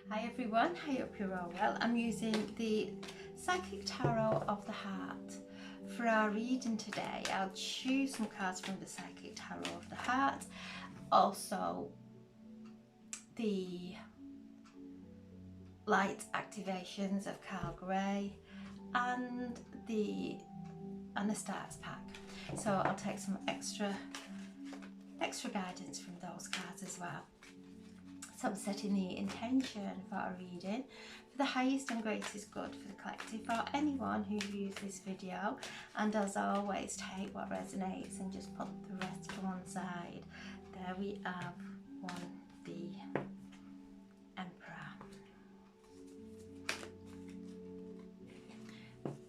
Hi everyone, I hope you're all well. I'm using the Psychic Tarot of the Heart. For our reading today, I'll choose some cards from the Psychic Tarot of the Heart, also the light activations of Carl Gray and the starters pack. So I'll take some extra guidance from those cards as well. So I'm setting the intention for a reading for the highest and greatest good for the collective, for anyone who views this video, and as always take what resonates and just put the rest to one side. There we have one, the Emperor,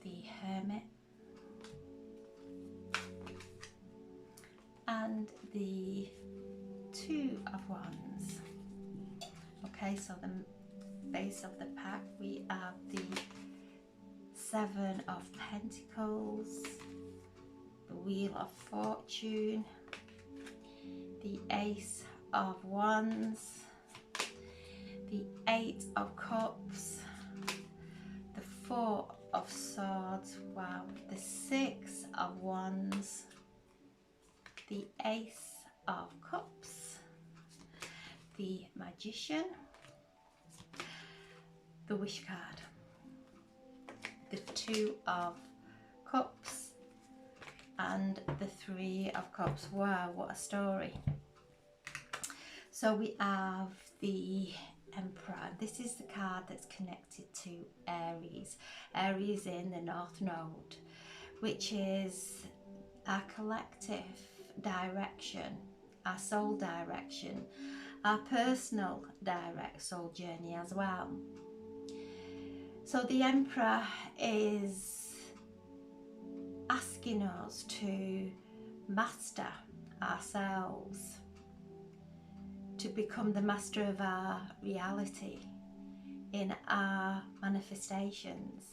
the Hermit, and the Two of Wands. Okay, so the base of the pack we have the Seven of Pentacles, the Wheel of Fortune, the Ace of Wands, the Eight of Cups, the Four of Swords, wow, the Six of Wands, the Ace of Cups, the Magician, the Wish card, the Two of Cups, and the Three of Cups. Wow, what a story. So we have the Emperor. This is the card that's connected to Aries. Aries in the North Node, which is our collective direction, our soul direction, our personal direct soul journey as well. So the Emperor is asking us to master ourselves, to become the master of our reality in our manifestations,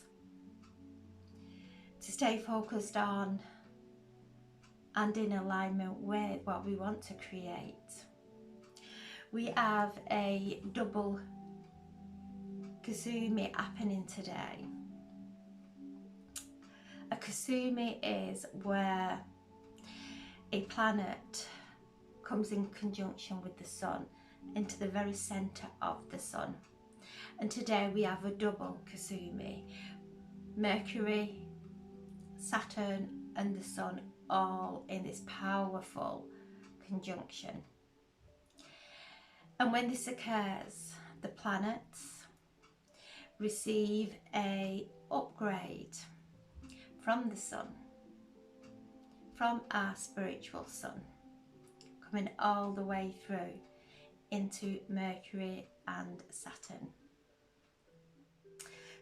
to stay focused on and in alignment with what we want to create. We have a double Kasumi happening today. A Kasumi is where a planet comes in conjunction with the sun into the very center of the sun. And today we have a double Kasumi. Mercury, Saturn and the sun all in this powerful conjunction. And when this occurs, the planets receive a upgrade from the sun, from our spiritual sun, coming all the way through into Mercury and Saturn.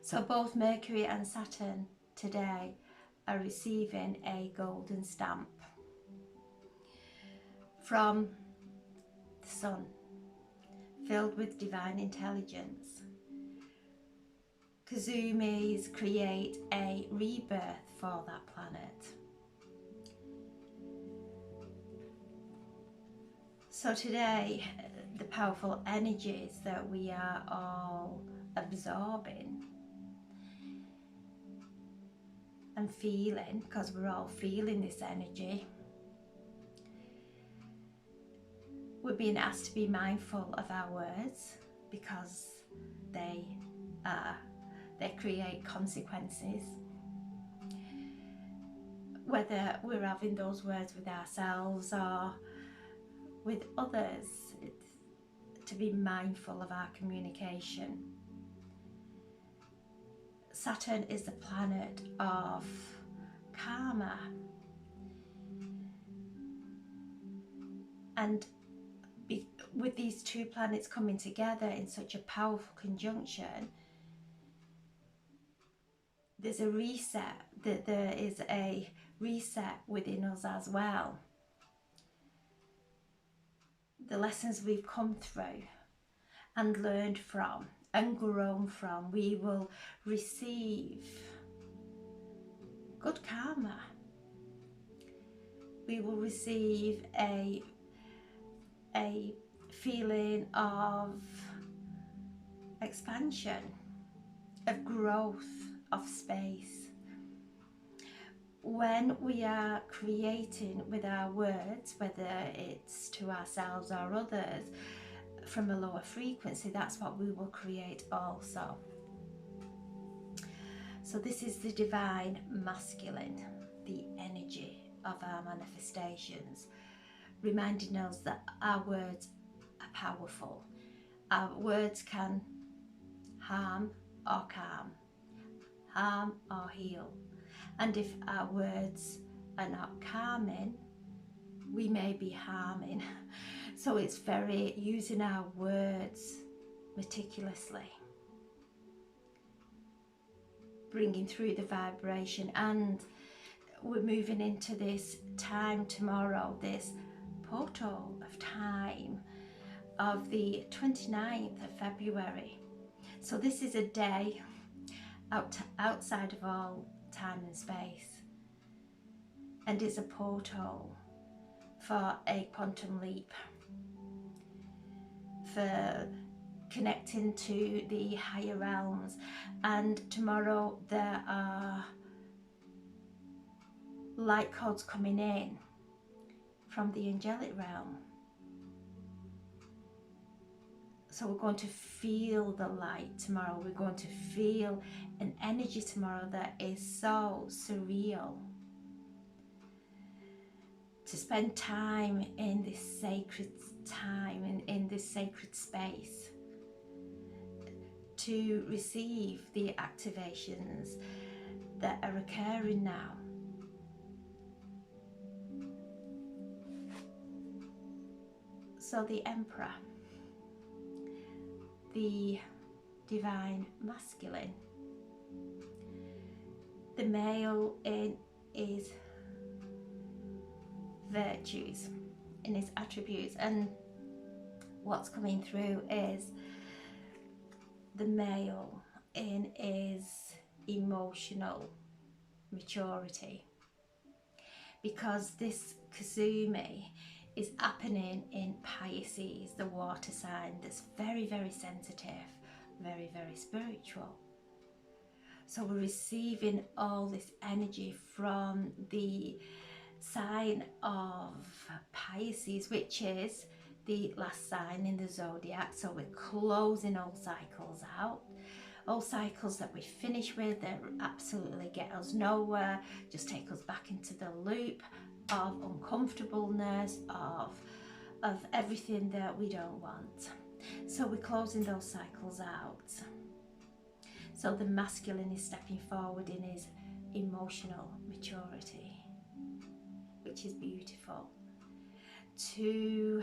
So both Mercury and Saturn today are receiving a golden stamp from the sun, filled with divine intelligence. Kazumis create a rebirth for that planet. So today, the powerful energies that we are all absorbing and feeling, because we're all feeling this energy, we're being asked to be mindful of our words, because they create consequences. Whether we're having those words with ourselves or with others, it's to be mindful of our communication. Saturn is the planet of karma, and with these two planets coming together in such a powerful conjunction, there's a reset, that there is a reset within us as well. The lessons we've come through and learned from and grown from, we will receive good karma. We will receive a feeling of expansion, of growth, of space. When we are creating with our words, whether it's to ourselves or others, from a lower frequency, that's what we will create also. So this is the divine masculine, the energy of our manifestations, reminding us that our words are powerful. Our words can harm or calm, harm or heal. And if our words are not calming, we may be harming. So it's very using our words meticulously, bringing through the vibration. And we're moving into this time tomorrow, this portal of time of the 29th of February. So this is a day outside of all time and space, and it's a portal for a quantum leap, for connecting to the higher realms. And tomorrow there are light codes coming in from the angelic realm. So we're going to feel the light tomorrow. We're going to feel an energy tomorrow that is so surreal. To spend time in this sacred time and in this sacred space, to receive the activations that are occurring now. So the Emperor, the divine masculine, the male in his virtues, in his attributes, and what's coming through is the male in his emotional maturity, because this Kasumi is happening in Pisces, the water sign, that's very, very sensitive, very, very spiritual. So we're receiving all this energy from the sign of Pisces, which is the last sign in the zodiac. So we're closing all cycles out, all cycles that we finish with that absolutely get us nowhere, just take us back into the loop of uncomfortableness, of everything that we don't want. So we're closing those cycles out. So the masculine is stepping forward in his emotional maturity, which is beautiful, to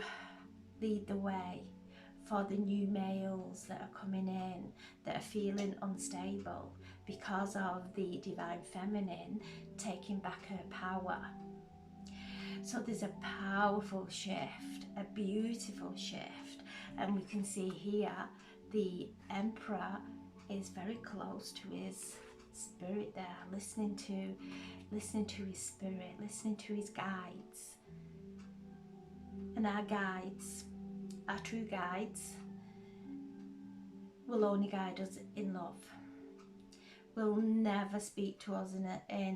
lead the way for the new males that are coming in, that are feeling unstable because of the divine feminine taking back her power. So there's a powerful shift, a beautiful shift, and we can see here the Emperor is very close to his spirit there, listening to his spirit, listening to his guides. And our guides, our true guides, will only guide us in love, will never speak to us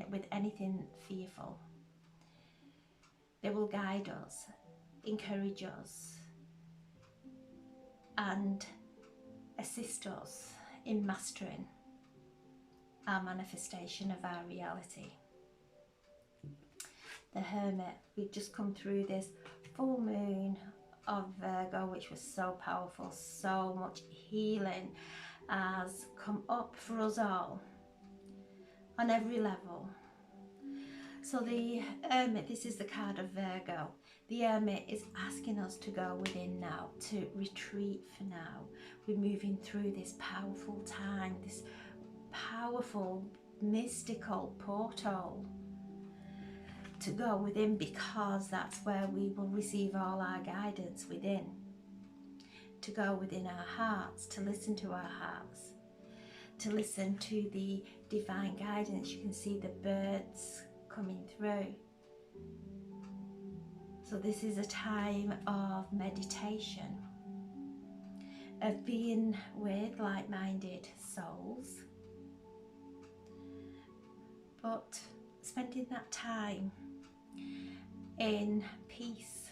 with anything fearful. They will guide us, encourage us, and assist us in mastering our manifestation of our reality. The Hermit, we've just come through this full moon of Virgo, which was so powerful, so much healing has come up for us all on every level. So the Hermit, this is the card of Virgo. The Hermit is asking us to go within now, to retreat for now. We're moving through this powerful time, this powerful mystical portal, to go within, because that's where we will receive all our guidance within. To go within our hearts, to listen to our hearts, to listen to the divine guidance. You can see the birds coming through. So this is a time of meditation, of being with like-minded souls, but spending that time in peace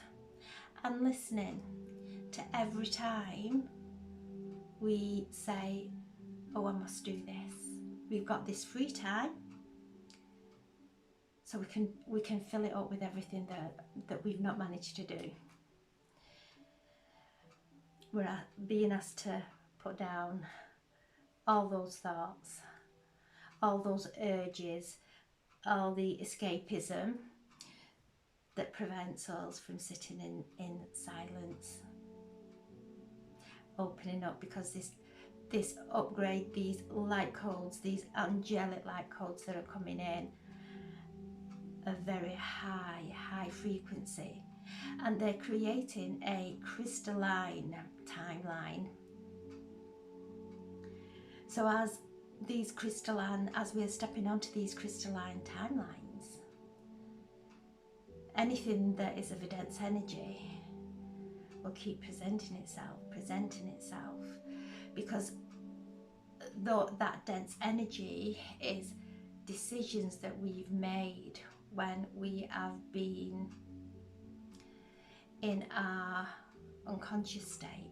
and listening to every time we say, oh, I must do this. We've got this free time, so we can fill it up with everything that we've not managed to do. We're being asked to put down all those thoughts, all those urges, all the escapism that prevents us from sitting in silence, opening up, because this upgrade, these light codes, these angelic light codes that are coming in, a very high frequency, and they're creating a crystalline timeline. So as we're stepping onto these crystalline timelines, anything that is of a dense energy will keep presenting itself, because though that dense energy is decisions that we've made when we have been in our unconscious state,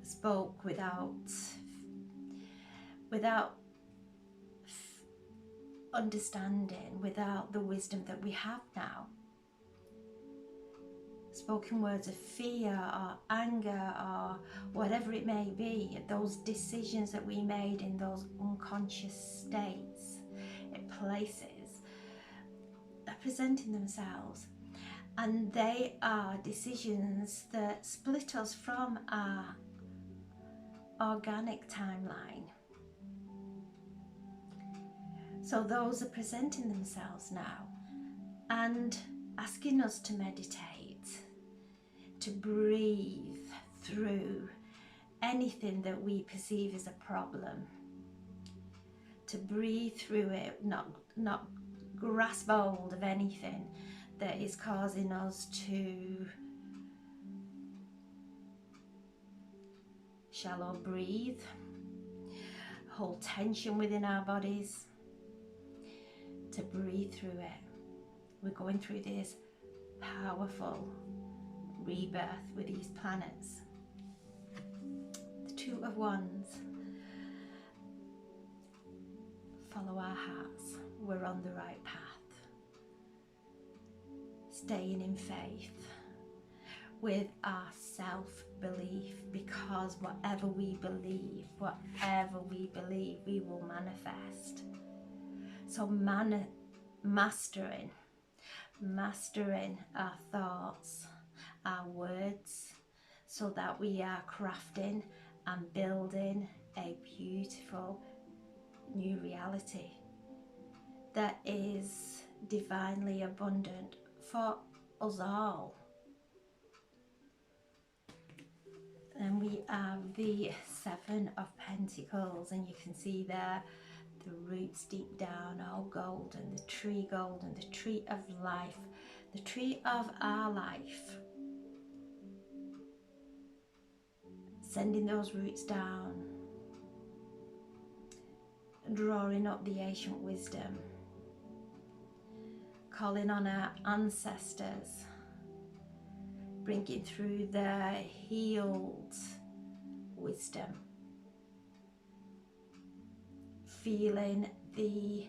spoke without understanding, without the wisdom that we have now. Spoken words of fear or anger or whatever it may be, those decisions that we made in those unconscious states, places, are presenting themselves, and they are decisions that split us from our organic timeline. So those are presenting themselves now and asking us to meditate, to breathe through anything that we perceive as a problem, to breathe through it, not grasp hold of anything that is causing us to shallow breathe, hold tension within our bodies, to breathe through it. We're going through this powerful rebirth with these planets. The Two of Wands. Follow our hearts. We're on the right path. Staying in faith with our self-belief, because whatever we believe, we will manifest. So mastering our thoughts, our words, so that we are crafting and building a beautiful new reality that is divinely abundant for us all. And we have the Seven of Pentacles, and you can see there the roots deep down, all golden, the tree golden, the tree of life, the tree of our life. Sending those roots down, drawing up the ancient wisdom, calling on our ancestors, bringing through their healed wisdom, feeling the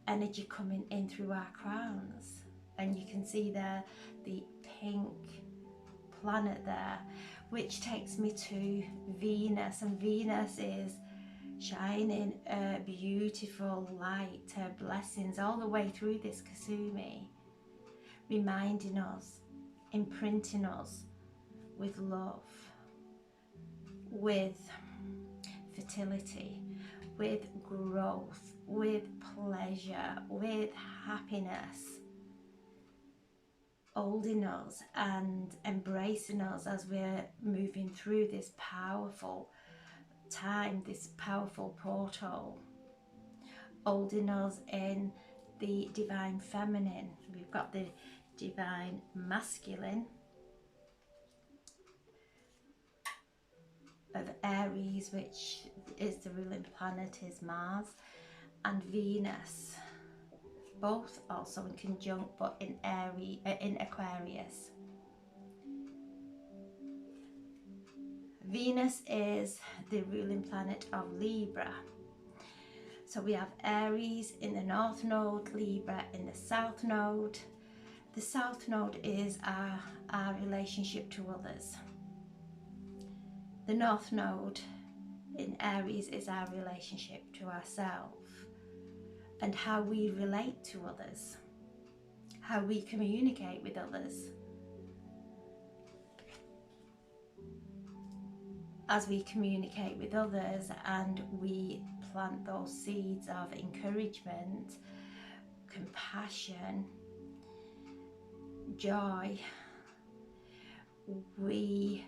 energy coming in through our crowns. And you can see there the pink planet there, which takes me to Venus, and Venus is shining a beautiful light, her blessings all the way through this Kasumi, reminding us, imprinting us with love, with fertility, with growth, with pleasure, with happiness, holding us and embracing us as we're moving through this powerful time, this powerful portal, holding us in the divine feminine. We've got the divine masculine, of Aries, which is the ruling planet, is Mars, and Venus, both also in conjunct, but in Aquarius. Venus is the ruling planet of Libra. So we have Aries in the North Node, Libra in the South Node. The South Node is our relationship to others. The North Node in Aries is our relationship to ourselves and how we relate to others, how we communicate with others. As we communicate with others and we plant those seeds of encouragement, compassion, joy, we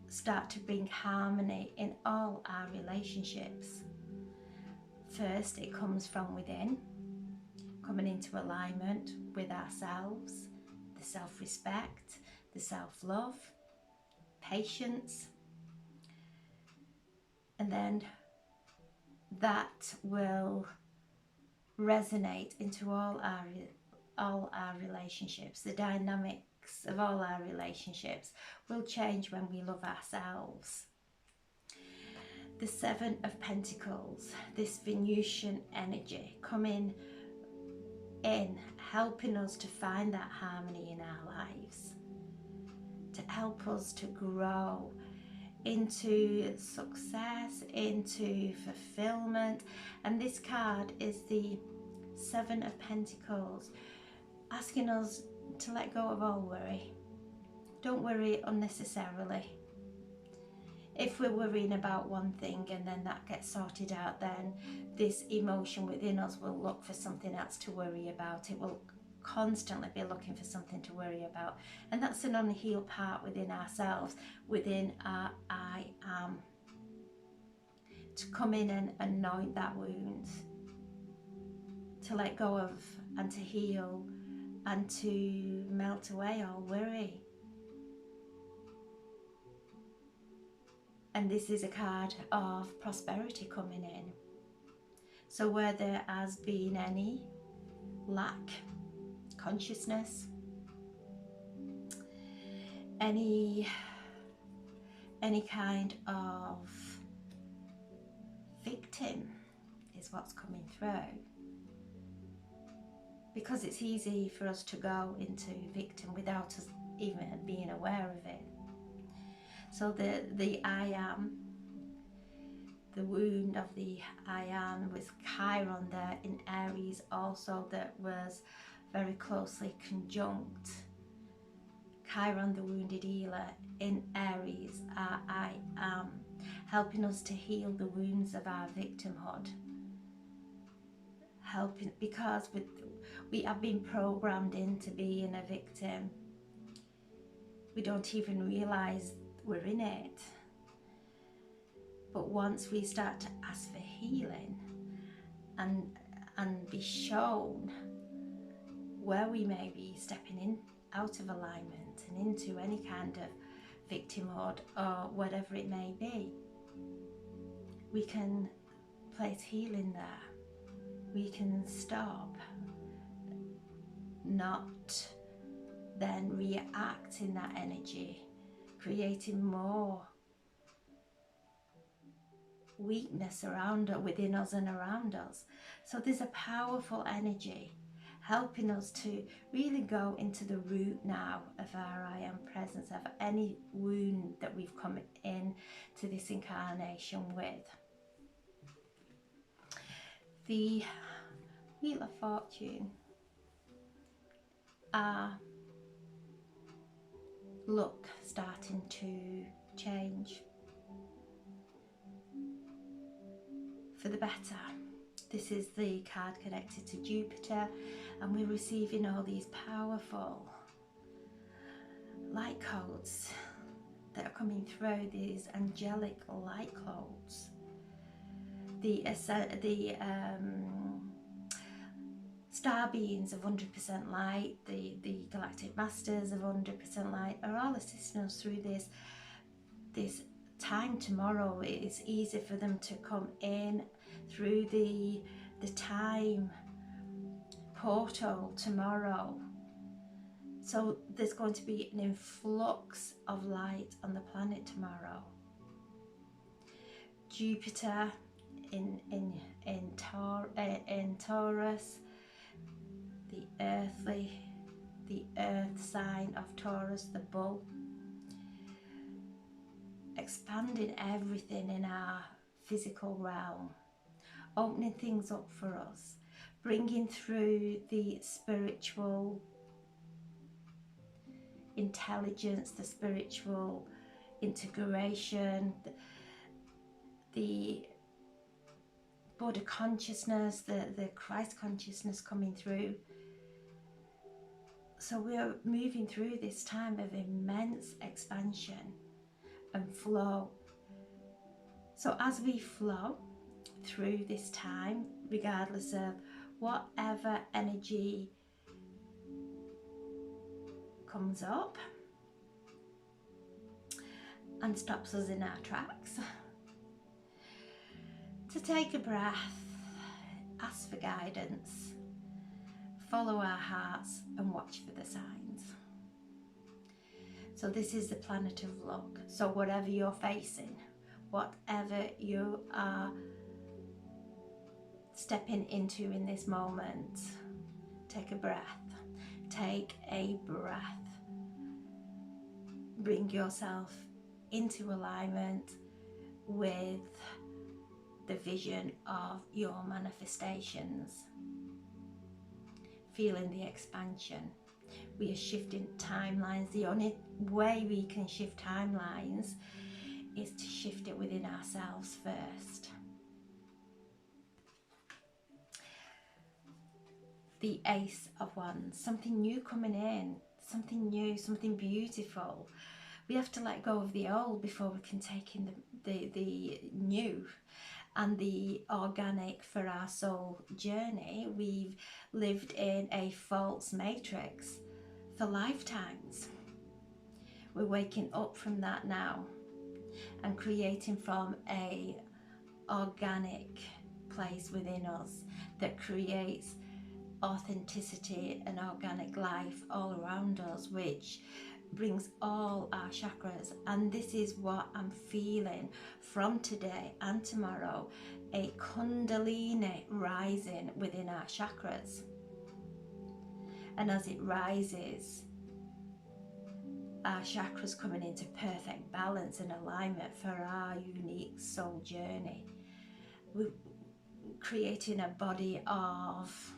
start to bring harmony in all our relationships. First, it comes from within, coming into alignment with ourselves, the self-respect, the self-love, patience, and then that will resonate into all our relationships. The dynamics of all our relationships will change when we love ourselves. The Seven of Pentacles, this Venusian energy coming in, helping us to find that harmony in our lives, to help us to grow into success, into fulfillment. And this card is the Seven of Pentacles, asking us to let go of all worry. Don't worry unnecessarily. If we're worrying about one thing and then that gets sorted out, then this emotion within us will look for something else to worry about. It will constantly be looking for something to worry about, and that's an unhealed part within ourselves, within our I am, to come in and anoint that wound, to let go of and to heal and to melt away all worry. And this is a card of prosperity coming in. So where there has been any lack, consciousness, any kind of victim is what's coming through, because it's easy for us to go into victim without us even being aware of it. So the I am, the wound of the I am, with Chiron there in Aries also, that was very closely conjunct. Chiron, the wounded healer, in Aries, our I am, helping us to heal the wounds of our victimhood. Helping, because we have been programmed into being a victim. We don't even realise we're in it. But once we start to ask for healing and be shown where we may be stepping in out of alignment and into any kind of victimhood or whatever it may be, we can place healing there. We can stop, not then react in that energy, creating more weakness within us and around us. So there's a powerful energy helping us to really go into the root now of our I am presence, of any wound that we've come in to this incarnation with. The Wheel of Fortune, look starting to change for the better. This is the card connected to Jupiter, and we're receiving all these powerful light codes that are coming through, these angelic light codes. The star beings of 100% light, the galactic masters of 100% light are all assisting us through this time tomorrow. It's easy for them to come in through the time portal tomorrow. So there's going to be an influx of light on the planet tomorrow. Jupiter in Taurus, the earth sign of Taurus, the bull, expanding everything in our physical realm, opening things up for us, bringing through the spiritual intelligence, the spiritual integration, the Buddha consciousness, the Christ consciousness coming through. So we're moving through this time of immense expansion and flow. So as we flow through this time, regardless of whatever energy comes up and stops us in our tracks, to take a breath, ask for guidance, follow our hearts and watch for the signs. So this is the planet of luck. So whatever you're facing, whatever you are stepping into in this moment, take a breath. Take a breath. Bring yourself into alignment with the vision of your manifestations. Feeling the expansion. We are shifting timelines. The only way we can shift timelines is to shift it within ourselves first. The Ace of Wands, something new coming in, something new, something beautiful. We have to let go of the old before we can take in the new and the organic for our soul journey. We've lived in a false matrix for lifetimes. We're waking up from that now and creating from a organic place within us that creates authenticity and organic life all around us, which brings all our chakras. And this is what I'm feeling from today and tomorrow, a kundalini rising within our chakras. And as it rises, our chakras coming into perfect balance and alignment for our unique soul journey. We're creating a body of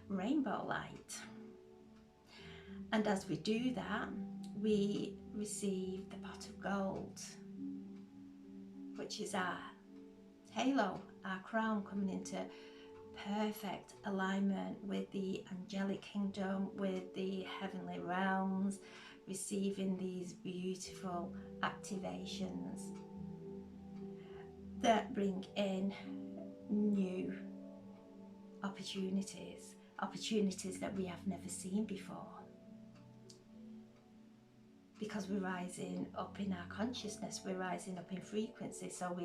rainbow light. And as we do that, we receive the pot of gold, which is our halo, our crown, coming into perfect alignment with the angelic kingdom, with the heavenly realms, receiving these beautiful activations that bring in new opportunities that we have never seen before. Because we're rising up in our consciousness, we're rising up in frequency, so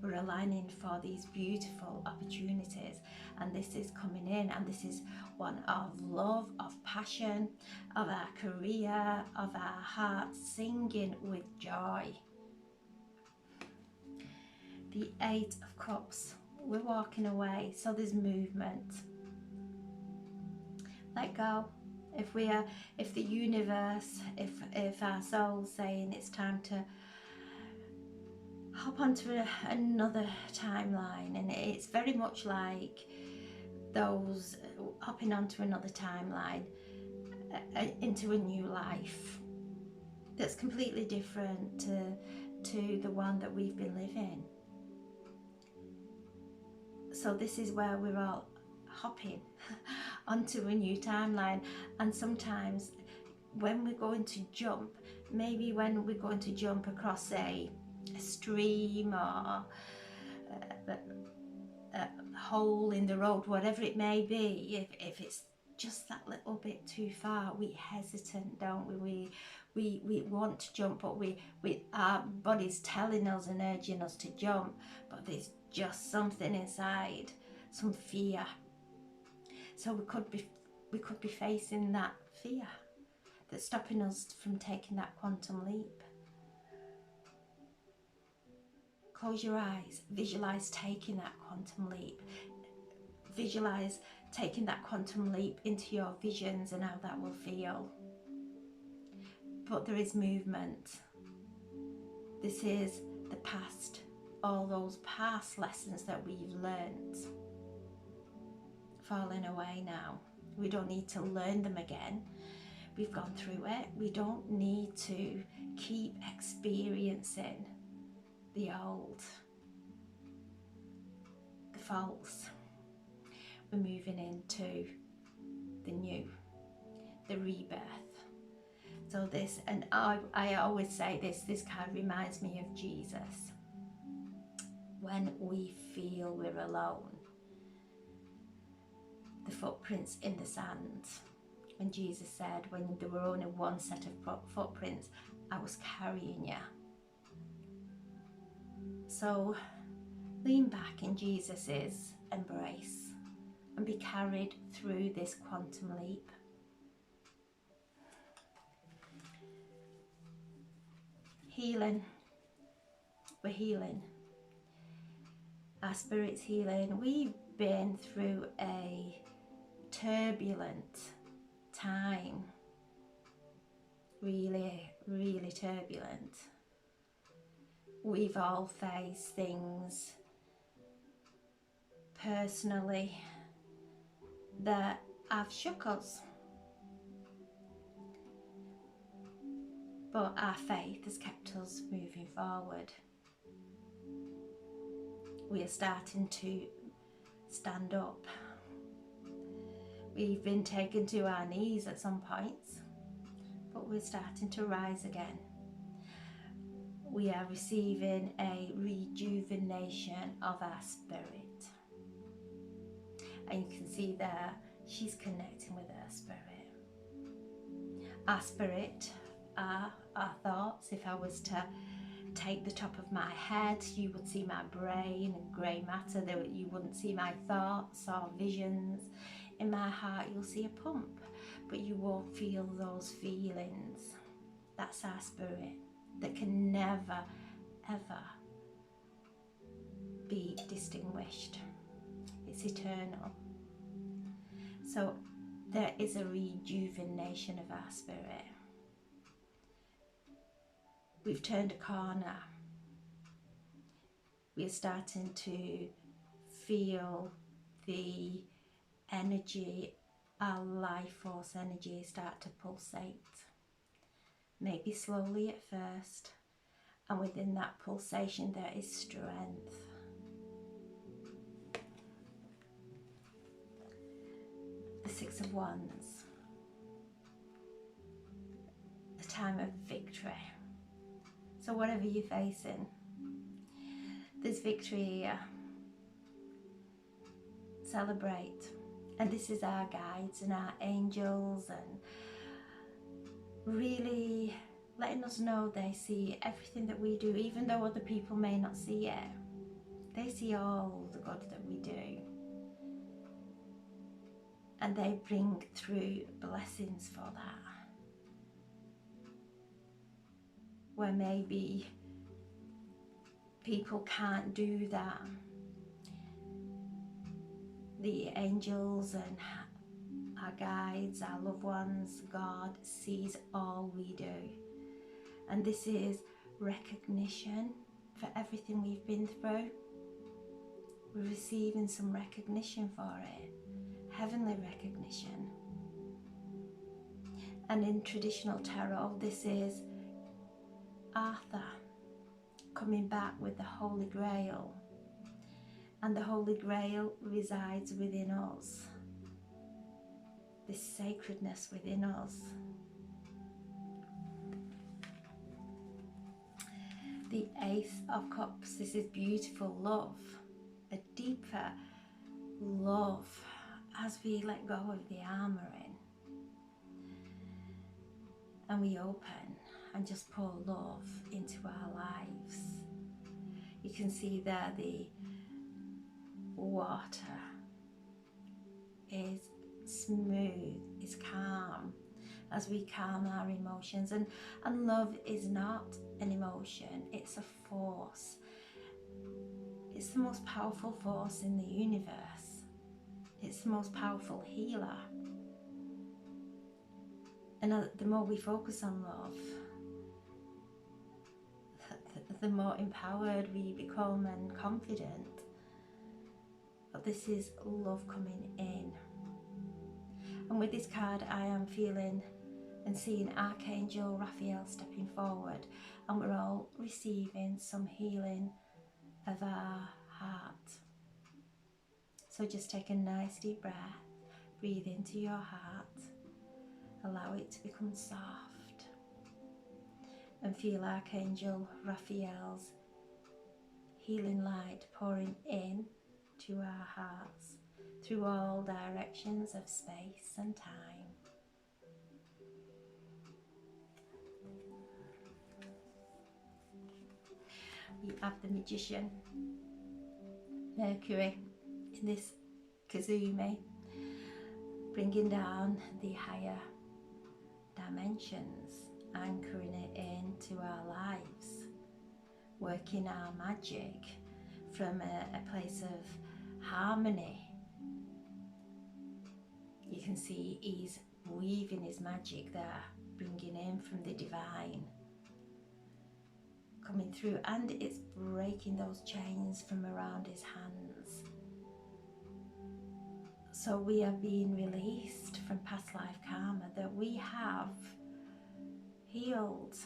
we're aligning for these beautiful opportunities. And this is coming in, and this is one of love, of passion, of our career, of our hearts singing with joy. The Eight of Cups, we're walking away, so there's movement. Let go. If the universe, if our soul's saying it's time to hop onto another timeline, and it's very much like those hopping onto another timeline into a new life that's completely different to the one that we've been living. So this is where we're all hopping onto a new timeline. And sometimes when we're going to jump, maybe when we're going to jump across a stream or a hole in the road, whatever it may be, if it's just that little bit too far, we hesitate, don't we? We want to jump, but our body's telling us and urging us to jump, but there's just something inside, some fear. So we could be facing that fear that's stopping us from taking that quantum leap. Close your eyes, visualize taking that quantum leap. Visualize taking that quantum leap into your visions and how that will feel. But there is movement. This is the past, all those past lessons that we've learnt falling away now. We don't need to learn them again. We've gone through it. We don't need to keep experiencing the old, the false. We're moving into the new, the rebirth. So this, and I always say this card reminds me of Jesus. When we feel we're alone, the footprints in the sand. When Jesus said, when there were only one set of footprints, I was carrying you. So lean back in Jesus's embrace and be carried through this quantum leap. Healing. We're healing. Our spirit's healing. We've been through a turbulent time. Really, really turbulent. We've all faced things personally that have shook us. But our faith has kept us moving forward. We are starting to stand up. We've been taken to our knees at some points, but we're starting to rise again. We are receiving a rejuvenation of our spirit. And you can see there, she's connecting with her spirit. Our spirit are our thoughts. If I was to take the top of my head, you would see my brain and grey matter. You wouldn't see my thoughts or visions. In my heart, you'll see a pump, but you won't feel those feelings. That's our spirit that can never, ever be distinguished. It's eternal. So there is a rejuvenation of our spirit. We've turned a corner. We're starting to feel the energy, our life force energy start to pulsate. Maybe slowly at first, and within that pulsation there is strength. The Six of Wands, a time of victory. So whatever you're facing, there's victory here. Celebrate. And this is our guides and our angels, and really letting us know they see everything that we do, even though other people may not see it. They see all the good that we do. And they bring through blessings for that. Where maybe people can't do that, the angels and our guides, our loved ones, God sees all we do. And this is recognition for everything we've been through. We're receiving some recognition for it, heavenly recognition. And in traditional tarot, this is Arthur coming back with the Holy Grail. And the Holy Grail resides within us. This sacredness within us. The Ace of Cups, this is beautiful love. A deeper love as we let go of the armouring. And we open. and just pour love into our lives. You can see there the water is smooth, is calm, as we calm our emotions. And love is not an emotion, it's a force. It's the most powerful force in the universe. It's the most powerful healer. And the more we focus on love, the more empowered we become and confident. But this is love coming in. And with this card, I am feeling and seeing Archangel Raphael stepping forward, and we're all receiving some healing of our heart. So just take a nice deep breath, breathe into your heart, allow it to become soft, and feel Archangel Raphael's healing light pouring in to our hearts through all directions of space and time. We have the Magician, Mercury in this Kazumi, bringing down the higher dimensions, anchoring it into our lives, working our magic from a place of harmony. You can see he's weaving his magic there, bringing in from the divine, coming through, and it's breaking those chains from around his hands. So we are being released from past life karma that we have healed,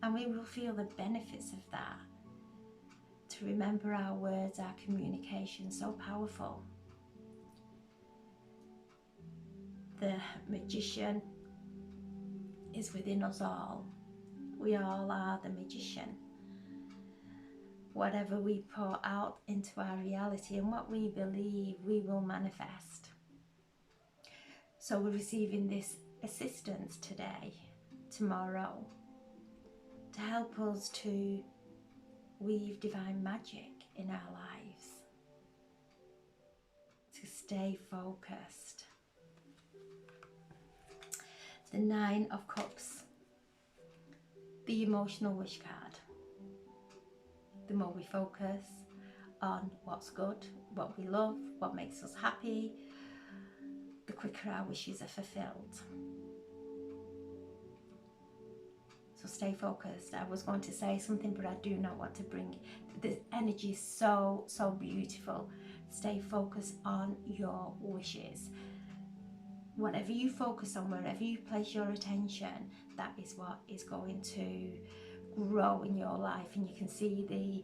and we will feel the benefits of that. To remember our words, our communication, so powerful. The Magician is within us all. We all are the Magician. Whatever we pour out into our reality and what we believe, we will manifest. So we're receiving this assistance today, tomorrow, to help us to weave divine magic in our lives, to stay focused. The Nine of Cups, the emotional wish card. The more we focus on what's good, what we love, what makes us happy, the quicker our wishes are fulfilled. So stay focused. I was going to say something, but I do not want to bring the energy is so beautiful. Stay focused on your wishes. Whatever you focus on, wherever you place your attention, that is what is going to grow in your life. And you can see the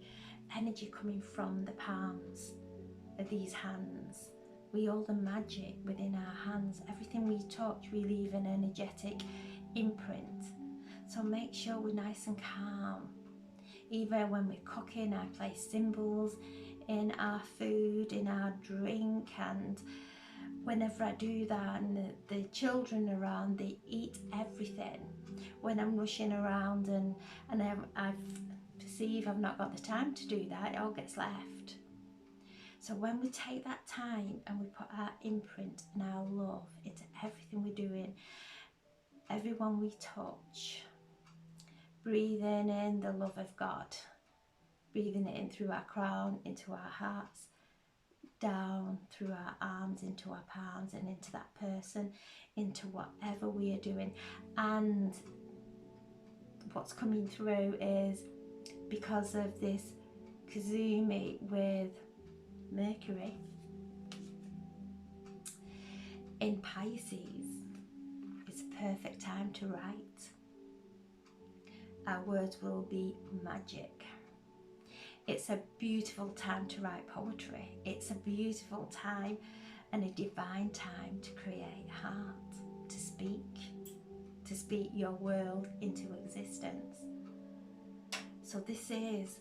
energy coming from the palms of these hands. We hold the magic within our hands. Everything we touch, we leave an energetic imprint. So make sure we're nice and calm. Even when we're cooking, I place symbols in our food, in our drink, and whenever I do that, and the children around, they eat everything. When I'm rushing around and I perceive I've not got the time to do that, it all gets left. So when we take that time and we put our imprint and our love into everything we're doing, everyone we touch, breathing in the love of God, breathing it in through our crown, into our hearts, down through our arms, into our palms, and into that person, into whatever we are doing. And what's coming through is, because of this Kazumi with Mercury in Pisces, it's a perfect time to write. Our words will be magic. It's a beautiful time to write poetry. It's a beautiful time and a divine time to create art, to speak your world into existence. So this is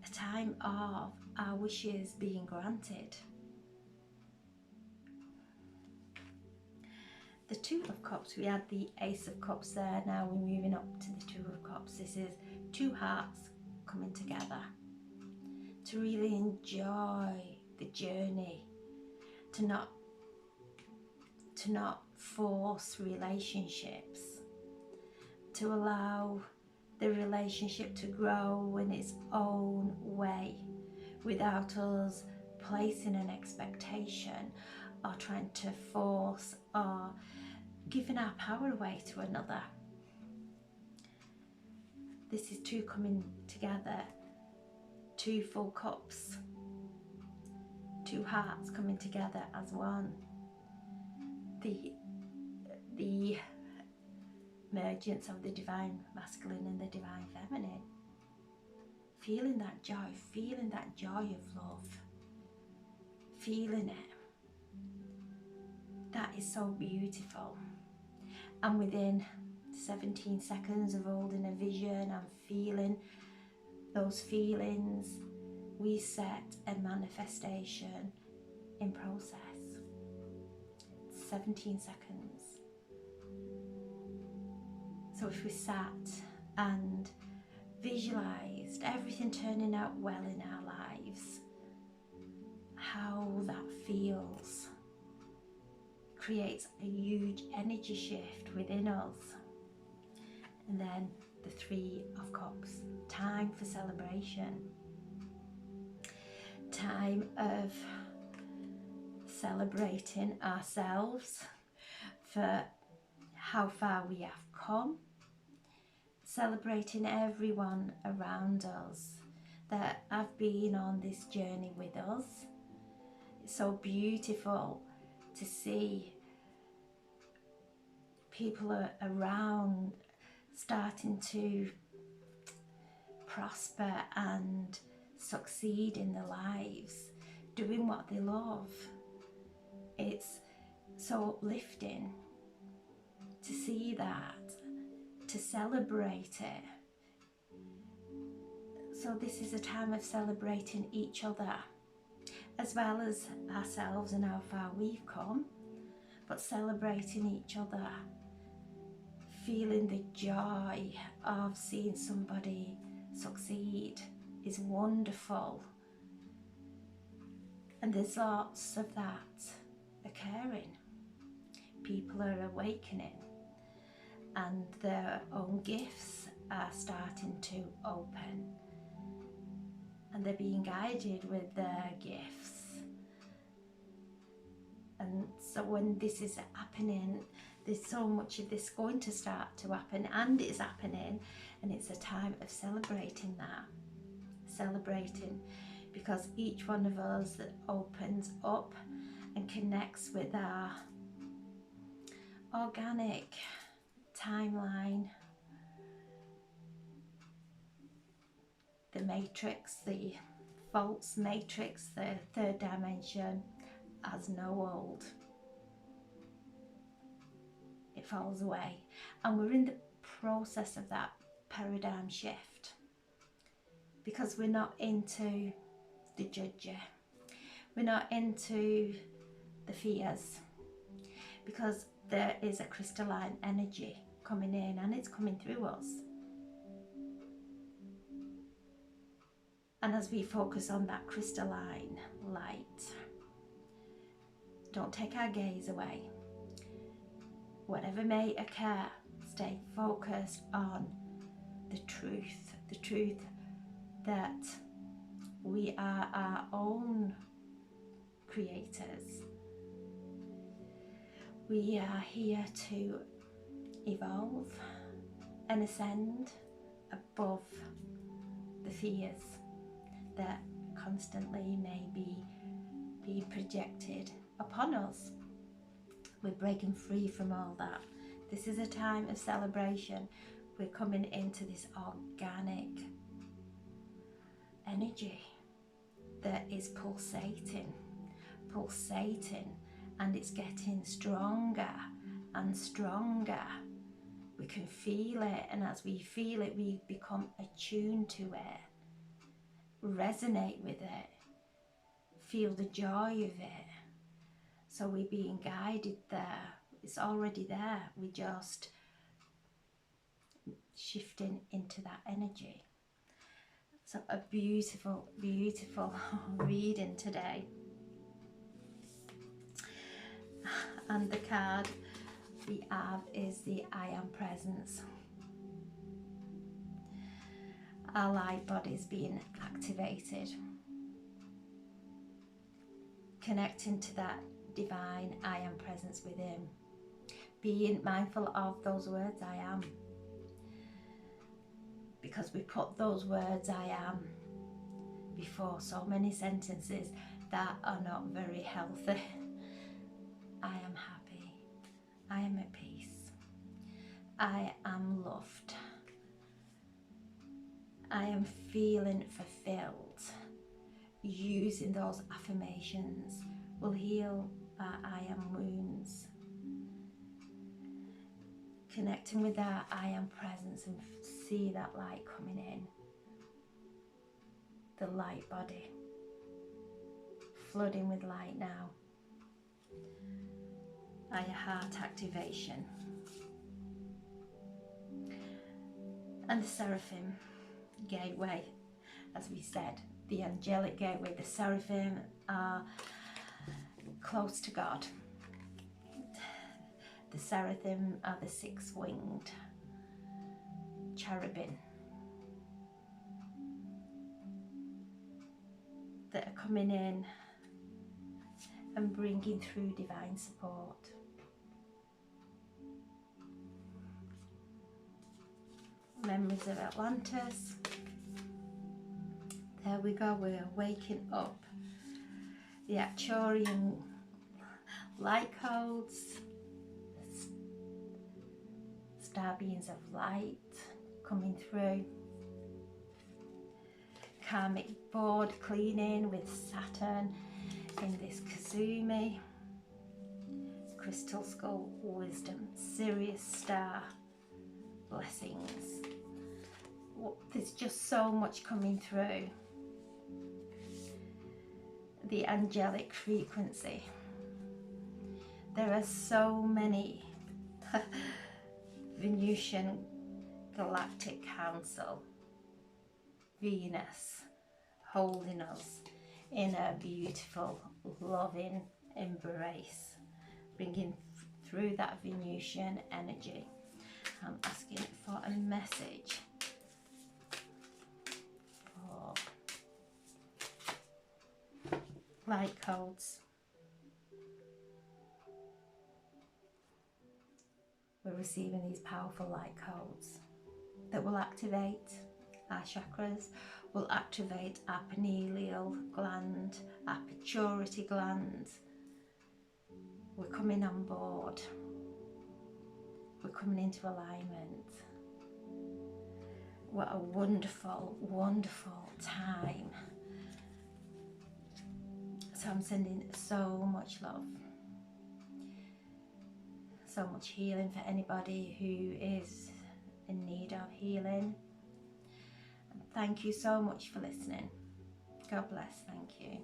a time of our wishes being granted. the Two of Cups, we had the Ace of Cups there. Now we're moving up to the Two of Cups. This is two hearts coming together to really enjoy the journey, to not force relationships, to allow the relationship to grow in its own way without us placing an expectation or trying to force or giving our power away to another. This is two coming together, two full cups, two hearts coming together as one. The emergence of the divine masculine and the divine feminine. Feeling that joy of love, feeling it. That is so beautiful. And within 17 seconds of holding a vision and feeling those feelings, we set a manifestation in process. 17 seconds. So if we sat and visualized everything turning out well in our lives, how that feels creates a huge energy shift within us. And then the Three of Cups, time for celebration, time of celebrating ourselves for how far we have come, celebrating everyone around us that have been on this journey with us. It's so beautiful to see people around starting to prosper and succeed in their lives, doing what they love. It's so uplifting to see that, to celebrate it. So this is a time of celebrating each other as well as ourselves and how far we've come, but celebrating each other, feeling the joy of seeing somebody succeed is wonderful. And there's lots of that occurring. People are awakening and their own gifts are starting to open, and they're being guided with their gifts. And so when this is happening, there's so much of this going to start to happen, and it's happening, and it's a time of celebrating that. Celebrating because each one of us that opens up and connects with our organic timeline, the matrix, the false matrix, the third dimension has no hold. It falls away, and we're in the process of that paradigm shift because we're not into the judger, we're not into the fears, because there is a crystalline energy coming in and it's coming through us. And as we focus on that crystalline light, don't take our gaze away. Whatever may occur, stay focused on the truth that we are our own creators. We are here to evolve and ascend above the fears that constantly may be being projected upon us. We're breaking free from all that. This is a time of celebration. We're coming into this organic energy that is pulsating, and it's getting stronger and stronger. We can feel it, and as we feel it, we become attuned to it, resonate with it, feel the joy of it. So we're being guided there It's already there. We're just shifting into that energy. So a beautiful, beautiful reading today. And the card we have is the I Am Presence. Our light body is being activated. Connecting to that divine I Am Presence within. Being mindful of those words, I am. Because we put those words, I am, before so many sentences that are not very healthy. I am happy. I am at peace. I am loved. I am feeling fulfilled. Using those affirmations will heal our I am wounds. Connecting with that I am presence and see that light coming in. The light body. Flooding with light now. Our heart activation. And the Seraphim gateway, as we said, the angelic gateway. The Seraphim are close to God. The Seraphim are the six-winged cherubim that are coming in and bringing through divine support. Memories of Atlantis. There we go, we're waking up. The Arcturian light codes, star beings of light coming through. Karmic board cleaning with Saturn in this Kazumi. Crystal skull wisdom, Sirius star blessings. There's just so much coming through. The angelic frequency. There are so many. Venusian Galactic Council. Venus holding us in a beautiful, loving embrace. Bringing through that Venusian energy. I'm asking for a message for light codes. We're receiving these powerful light codes that will activate our chakras, will activate our pineal gland, our pituitary gland. We're coming on board. We're coming into alignment. What a wonderful, wonderful time. So I'm sending so much love. So much healing for anybody who is in need of healing. And thank you so much for listening. God bless. Thank you.